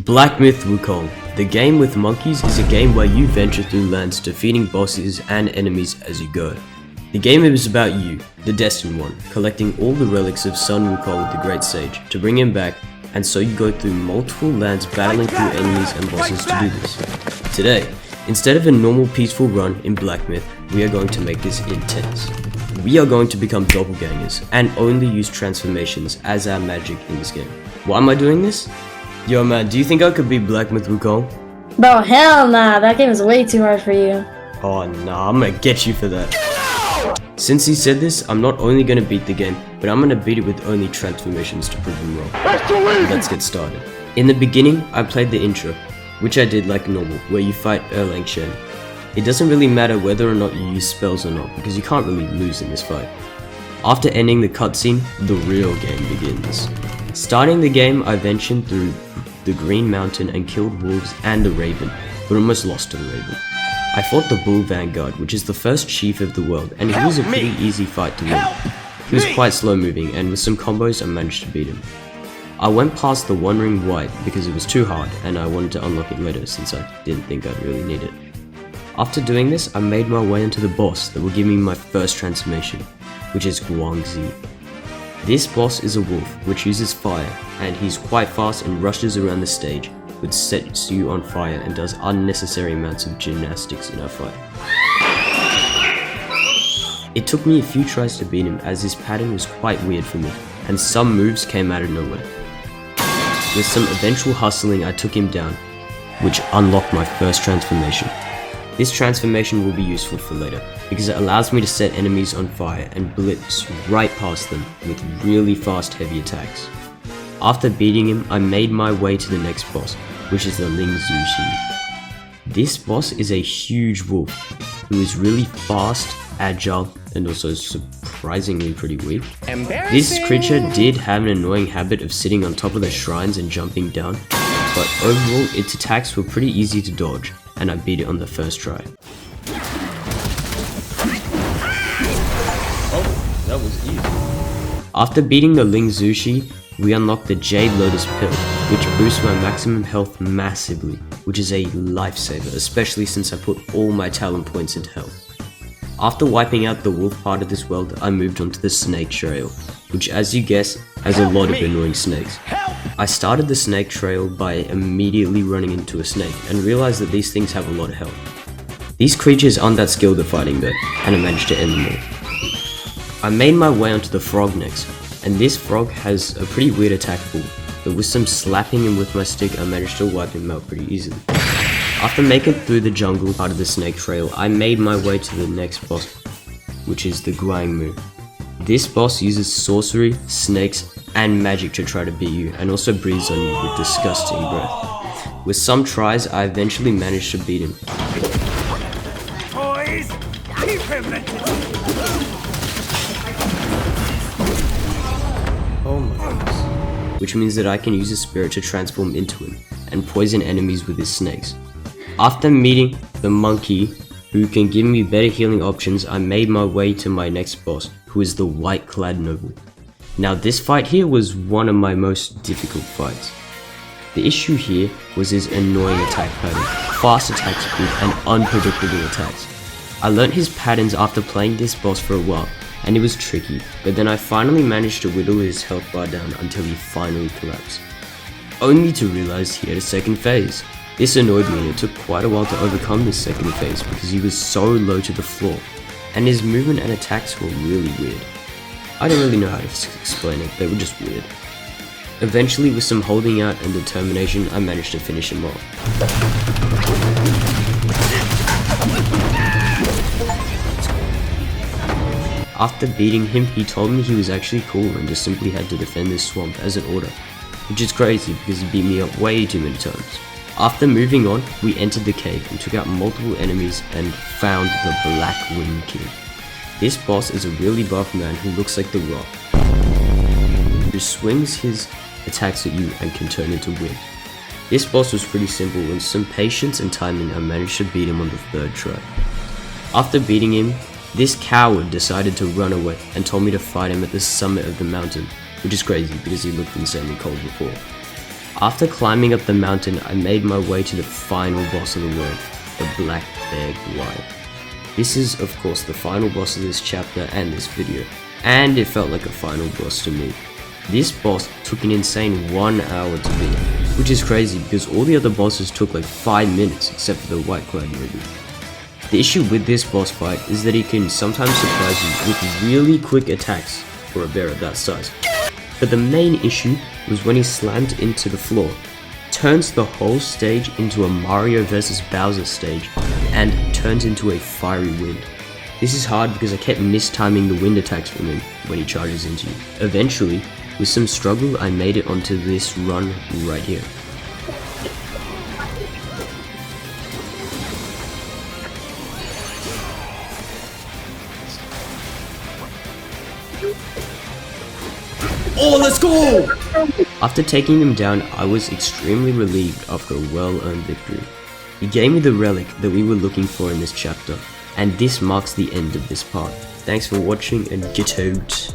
Black Myth Wukong. The game with monkeys is a game where you venture through lands defeating bosses and enemies as you go. The game is about you, the Destined One, collecting all the relics of Sun Wukong the Great Sage to bring him back, and so you go through multiple lands battling through enemies and bosses to do this. Today, instead of a normal peaceful run in Black Myth, we are going to make this intense. We are going to become doppelgangers and only use transformations as our magic in this game. Why am I doing this? Yo man, do you think I could beat Black Myth Wukong? Bro, hell nah, that game is way too hard for you. Oh nah, I'm gonna get you for that. Since he said this, I'm not only gonna beat the game, but I'm gonna beat it with only transformations to prove him wrong. Let's get started. In the beginning, I played the intro, which I did like normal, where you fight Erlang Shen. It doesn't really matter whether or not you use spells or not, because you can't really lose in this fight. After ending the cutscene, the real game begins. Starting the game, I ventured through the Green Mountain and killed wolves and the Raven, but almost lost to the Raven. I fought the Bull Vanguard, which is the first chief of the world, and he was a pretty easy fight to win. He was quite slow moving, and with some combos I managed to beat him. I went past the One Ring White because it was too hard, and I wanted to unlock it later since I didn't think I'd really need it. After doing this, I made my way into the boss that will give me my first transformation, which is Guangxi. This boss is a wolf, which uses fire, and he's quite fast and rushes around the stage, which sets you on fire and does unnecessary amounts of gymnastics in our fight. It took me a few tries to beat him as his pattern was quite weird for me, and some moves came out of nowhere. With some eventual hustling, I took him down, which unlocked my first transformation. This transformation will be useful for later, because it allows me to set enemies on fire and blitz right past them with really fast heavy attacks. After beating him, I made my way to the next boss, which is the Ling Zushi. This boss is a huge wolf, who is really fast, agile, and also surprisingly pretty weak. This creature did have an annoying habit of sitting on top of the shrines and jumping down, but overall its attacks were pretty easy to dodge, and I beat it on the first try. Oh, that was easy. After beating the Ling Zushi, we unlocked the Jade Lotus Pill, which boosts my maximum health massively, which is a lifesaver, especially since I put all my talent points into health. After wiping out the wolf part of this world, I moved on to the Snake Trail, which as you guess, has a lot of annoying snakes. I started the Snake Trail by immediately running into a snake and realized that these things have a lot of health. These creatures aren't that skilled at fighting though, and I managed to end them all. I made my way onto the frog next, and this frog has a pretty weird attack pool, but with some slapping him with my stick I managed to wipe him out pretty easily. After making it through the jungle part of the Snake Trail, I made my way to the next boss, which is the Guangmu. This boss uses sorcery, snakes, and magic to try to beat you, and also breathes on you with disgusting breath. With some tries, I eventually managed to beat him. Boys, keep him. Oh my goodness. Which means that I can use a spirit to transform into him, and poison enemies with his snakes. After meeting the monkey, who can give me better healing options, I made my way to my next boss, who is the White Clad Noble. Now this fight here was one of my most difficult fights. The issue here was his annoying attack pattern, fast attack speed and unpredictable attacks. I learnt his patterns after playing this boss for a while, and it was tricky, but then I finally managed to whittle his health bar down until he finally collapsed. Only to realize he had a second phase. This annoyed me and it took quite a while to overcome this second phase because he was so low to the floor, and his movement and attacks were really weird. I don't really know how to explain it, they were just weird. Eventually, with some holding out and determination, I managed to finish him off. After beating him, he told me he was actually cool and just simply had to defend this swamp as an order, which is crazy because he beat me up way too many times. After moving on, we entered the cave and took out multiple enemies and found the Black Wind King. This boss is a really buff man who looks like The Rock, who swings his attacks at you and can turn into wind. This boss was pretty simple, and some patience and timing I managed to beat him on the third try. After beating him, this coward decided to run away and told me to fight him at the summit of the mountain, which is crazy because he looked insanely cold before. After climbing up the mountain, I made my way to the final boss of the world, the Black Myth. This is of course the final boss of this chapter and this video, and it felt like a final boss to me. This boss took an insane 1 hour to beat, which is crazy because all the other bosses took like 5 minutes except for the White Cloud movie. The issue with this boss fight is that he can sometimes surprise you with really quick attacks for a bear of that size. But the main issue was when he slammed into the floor, turns the whole stage into a Mario vs Bowser stage, and turns into a fiery wind. This is hard because I kept mistiming the wind attacks from him when he charges into you. Eventually, with some struggle, I made it onto this run right here. Oh, let's go! After taking him down, I was extremely relieved after a well-earned victory. He gave me the relic that we were looking for in this chapter, and this marks the end of this part. Thanks for watching and get out.